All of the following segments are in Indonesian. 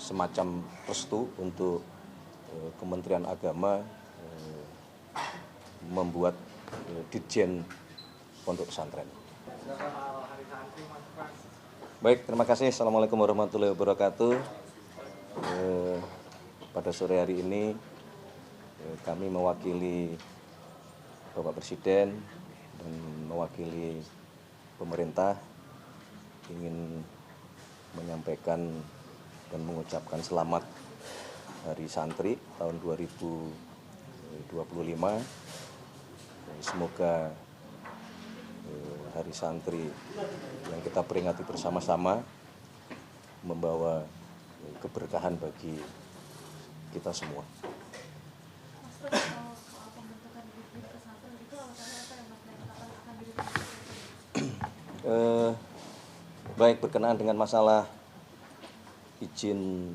semacam restu untuk Kementerian Agama membuat Ditjen Pondok Pesantren. Baik, terima kasih. Assalamualaikum warahmatullahi wabarakatuh. Pada sore hari ini kami mewakili Bapak Presiden dan mewakili pemerintah ingin menyampaikan dan mengucapkan selamat Hari Santri tahun 2025. Semoga Hari Santri yang kita peringati bersama-sama membawa keberkahan bagi kita semua. Baik, berkenaan dengan masalah izin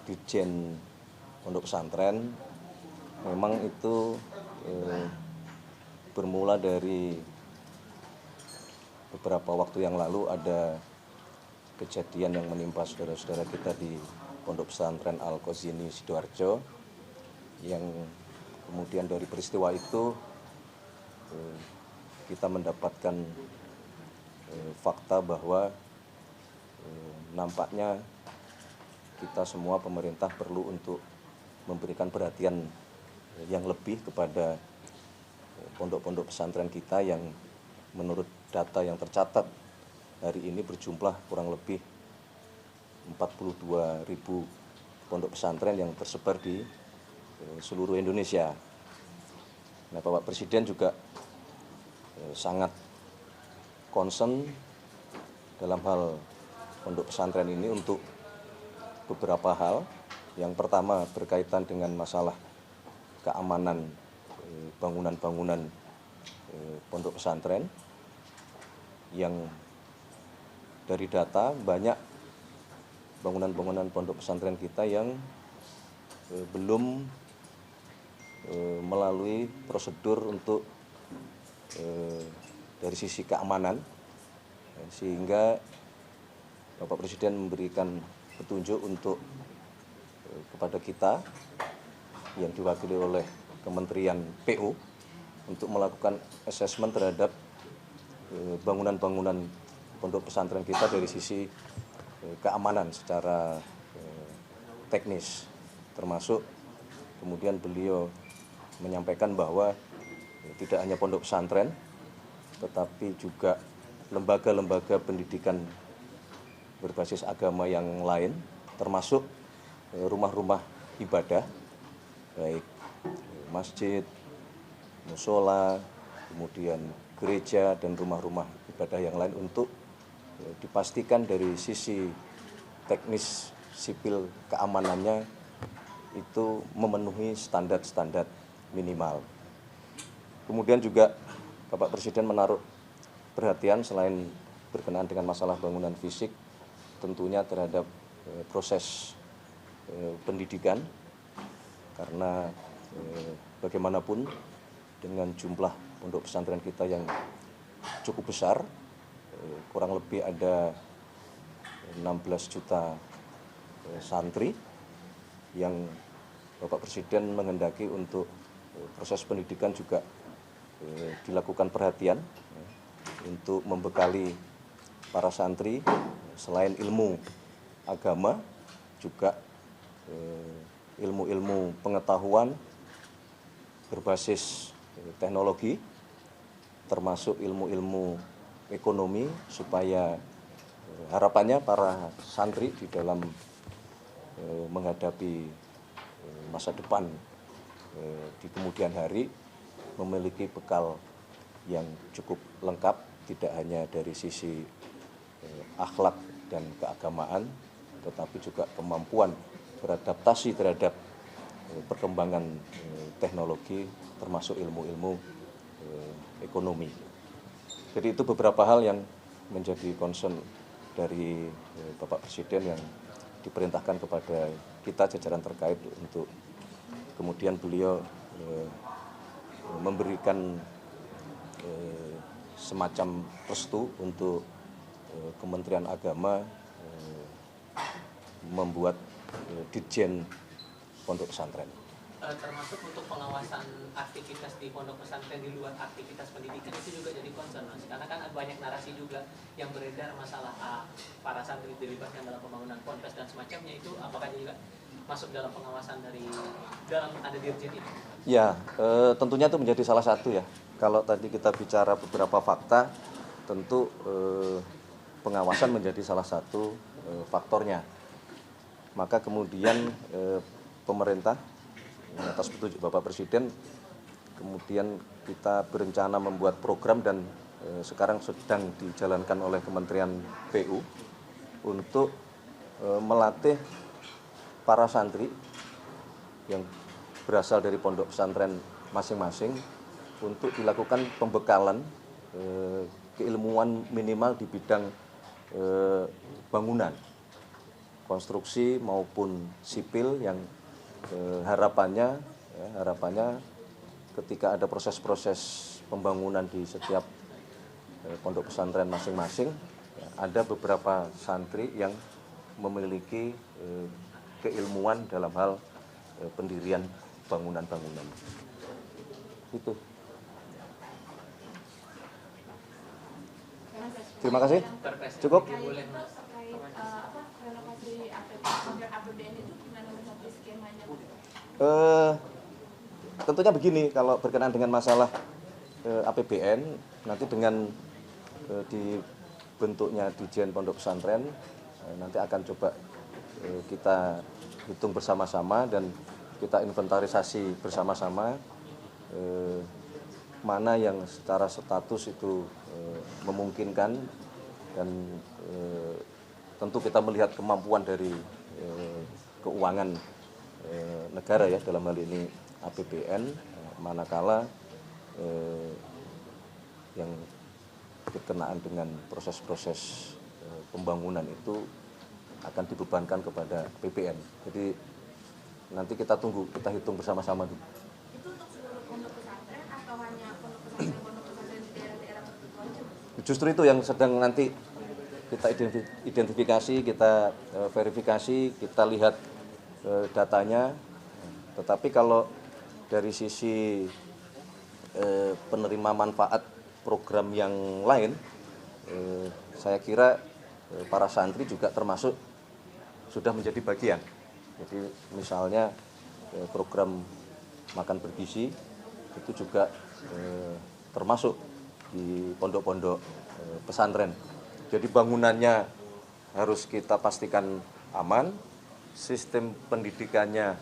Ditjen Pondok Pesantren, memang itu bermula dari beberapa waktu yang lalu ada kejadian yang menimpa saudara-saudara kita di Pondok Pesantren Al-Qazini Sidoarjo, yang kemudian dari peristiwa itu kita mendapatkan fakta bahwa nampaknya kita semua pemerintah perlu untuk memberikan perhatian yang lebih kepada pondok-pondok pesantren kita yang menurut data yang tercatat hari ini berjumlah kurang lebih 42.000 pondok pesantren yang tersebar di seluruh Indonesia. Nah, Bapak Presiden juga sangat concern dalam hal pondok pesantren ini untuk beberapa hal. Yang pertama berkaitan dengan masalah keamanan bangunan-bangunan pondok pesantren, yang dari data banyak bangunan-bangunan pondok pesantren kita yang belum melalui prosedur untuk dari sisi keamanan, sehingga Bapak Presiden memberikan petunjuk untuk kepada kita yang diwakili oleh Kementerian PU untuk melakukan asesmen terhadap bangunan-bangunan pondok pesantren kita dari sisi keamanan secara teknis, termasuk kemudian beliau menyampaikan bahwa tidak hanya pondok pesantren tetapi juga lembaga-lembaga pendidikan berbasis agama yang lain, termasuk rumah-rumah ibadah, baik masjid, musola, kemudian gereja dan rumah-rumah ibadah yang lain, untuk dipastikan dari sisi teknis sipil keamanannya itu memenuhi standar-standar minimal. Kemudian juga Bapak Presiden menaruh perhatian selain berkenaan dengan masalah bangunan fisik, tentunya terhadap proses pendidikan, karena bagaimanapun dengan jumlah pondok pesantren kita yang cukup besar, kurang lebih ada 16 juta santri, yang Bapak Presiden menghendaki untuk proses pendidikan juga dilakukan perhatian untuk membekali para santri selain ilmu agama juga ilmu-ilmu pengetahuan berbasis teknologi, termasuk ilmu-ilmu ekonomi, supaya harapannya para santri di dalam menghadapi masa depan di kemudian hari memiliki bekal yang cukup lengkap, tidak hanya dari sisi akhlak dan keagamaan, tetapi juga kemampuan beradaptasi terhadap perkembangan teknologi, termasuk ilmu-ilmu ekonomi. Jadi itu beberapa hal yang menjadi concern dari Bapak Presiden yang diperintahkan kepada kita jajaran terkait untuk kemudian beliau memberikan semacam restu untuk Kementerian Agama membuat Ditjen Pondok Pesantren. Termasuk untuk pengawasan aktivitas di pondok pesantren di luar aktivitas pendidikan itu juga jadi concern, Mas. Karena kan banyak narasi juga yang beredar masalah para santri dilibatkan dalam pembangunan ponpes dan semacamnya, itu apakah juga masuk dalam pengawasan dari dalam ada dirjen itu? Ya, tentunya itu menjadi salah satu ya. Kalau tadi kita bicara beberapa fakta, tentu pengawasan menjadi salah satu faktornya. Maka kemudian pemerintah atas petunjuk Bapak Presiden, kemudian kita berencana membuat program dan sekarang sedang dijalankan oleh Kementerian PU untuk melatih para santri yang berasal dari pondok pesantren masing-masing untuk dilakukan pembekalan keilmuan minimal di bidang bangunan, konstruksi maupun sipil yang harapannya ketika ada proses-proses pembangunan di setiap pondok pesantren masing-masing, ada beberapa santri yang memiliki keilmuan dalam hal pendirian bangunan-bangunan. Itu. Terima kasih. Cukup. Tentunya begini, kalau berkenaan dengan masalah APBN, nanti dengan dibentuknya Ditjen Pondok Pesantren, nanti akan coba kita hitung bersama-sama dan kita inventarisasi bersama-sama mana yang secara status itu memungkinkan, dan tentu kita melihat kemampuan dari keuangan negara ya, dalam hal ini APBN, manakala yang berkenaan dengan proses-proses pembangunan itu akan dibebankan kepada APBN. Jadi nanti kita tunggu, kita hitung bersama-sama dulu. Itu untuk seluruh pondok pesantren atau hanya pondok pesantren di daerah-daerah tertentu aja? Justru itu yang sedang nanti kita identifikasi, kita verifikasi, kita lihat datanya. Tetapi kalau dari sisi penerima manfaat program yang lain, saya kira para santri juga termasuk sudah menjadi bagian. Jadi misalnya program makan bergizi itu juga termasuk di pondok-pondok pesantren. Jadi bangunannya harus kita pastikan aman, sistem pendidikannya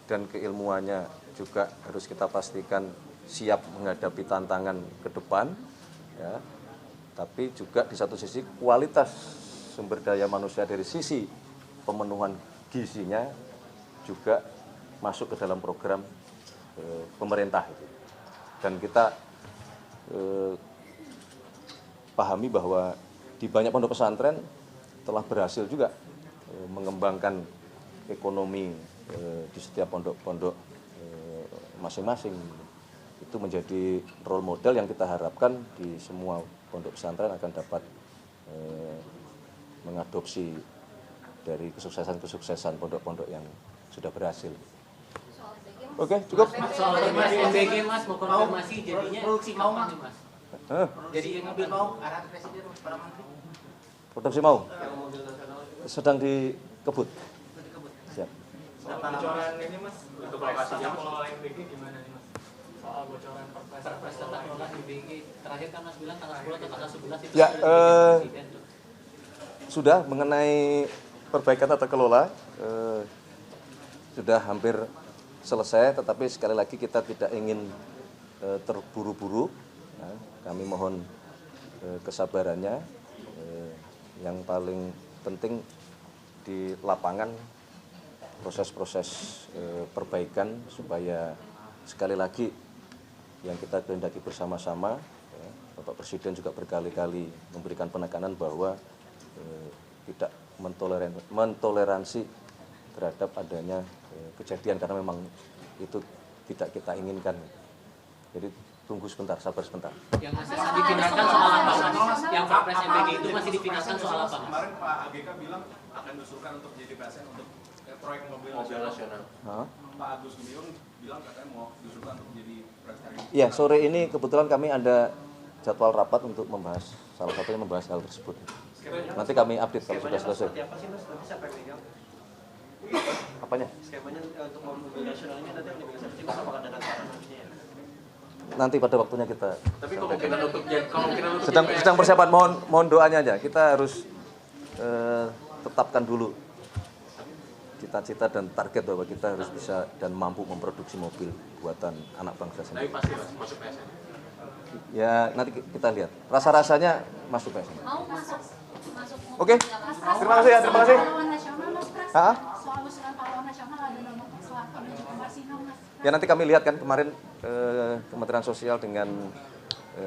dan keilmuannya juga harus kita pastikan siap menghadapi tantangan ke depan, ya. Tapi juga di satu sisi kualitas sumber daya manusia dari sisi pemenuhan gizinya juga masuk ke dalam program pemerintah. Dan kita pahami bahwa di banyak pondok pesantren telah berhasil juga mengembangkan ekonomi di setiap pondok-pondok masing-masing. Itu menjadi role model yang kita harapkan di semua pondok pesantren akan dapat mengadopsi dari kesuksesan-kesuksesan pondok-pondok yang sudah berhasil. Oke, cukup. Soal MBG Mas, mau konfirmasi jadinya produksi mau kapan nih, Mas? Jadi mobil mau arahan presiden para menteri. Produksi mau Yang mobil nasional itu sedang dikebut. Siap. Soal bocoran ini Mas, untuk lokasi pengelola MBG gimana nih Mas? Soal bocoran perpres tentang pengelolaan MBG terakhir kan Mas bilang tanggal 10 atau tanggal 11 itu Ya, sudah presiden tuh. Sudah mengenai perbaikan tata kelola sudah hampir selesai, tetapi sekali lagi kita tidak ingin terburu-buru. Ya, kami mohon kesabarannya. Yang paling penting di lapangan proses-proses perbaikan supaya sekali lagi yang kita kehendaki bersama-sama, ya, Bapak Presiden juga berkali-kali memberikan penekanan bahwa tidak mentoleransi terhadap adanya kejadian, karena memang itu tidak kita inginkan. Jadi tunggu sebentar, sabar sebentar. Yang masih dipindahkan soal apa mas? Yang Perpres MBG itu masih dipindahkan soal apa mas? Kemarin Pak AGK bilang akan diusulkan untuk jadi PSN untuk proyek mobil nasional. Pak Agus Gumiwang bilang katanya mau diusulkan untuk jadi presiden. Ya, sore ini kebetulan kami ada jadwal rapat untuk membahas, salah satunya membahas hal tersebut. Nanti kami update kalau sudah selesai. Apa sih mas? Nanti siapa yang pegang? Apanya? Skemanya untuk mobil nasional ini nanti yang dipegang siapa sih mas? Apakah ada transparan nantinya ya? Nanti pada waktunya kita Tapi kemungkinan untuk sedang persiapan, mohon doanya aja. Kita harus tetapkan dulu cita-cita dan target bahwa kita harus bisa dan mampu memproduksi mobil buatan anak bangsa Tapi sendiri. pasti mas, masuk PSN. Ya nanti kita lihat. Rasa-rasanya masuk PSN. Mau masuk Oke. Terima kasih ya, terima kasih. pahlawan nasional mas Pras. Hah? Soal usulan pahlawan nasional ada nama soal Marsinong mas. Ya nanti kami lihat kan kemarin Kementerian Sosial dengan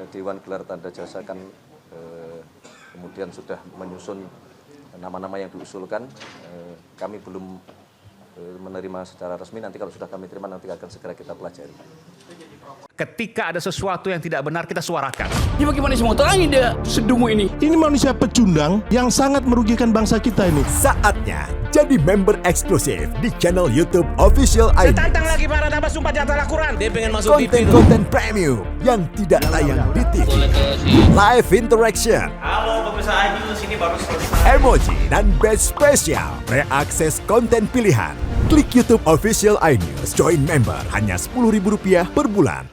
Dewan Gelar Tanda Jasa kan kemudian sudah menyusun nama-nama yang diusulkan. Kami belum menerima secara resmi, nanti kalau sudah kami terima nanti akan segera kita pelajari. Ketika ada sesuatu yang tidak benar, kita suarakan. Ya bagaimana semua terangin dia sedungu ini. Ini manusia pecundang yang sangat merugikan bangsa kita ini. Saatnya jadi member eksklusif di channel YouTube Official ID. Tantang lagi para tambah sumpah di atas Al-Quran. Dia pengen masuk TV. Konten premium yang tidak tayang di TV. Live interaction. Halo pemirsa Ayu, sini baru selesai. Emoji dan badge spesial. Reakses konten pilihan. Klik YouTube Official iNews. Join member hanya Rp10.000 per bulan.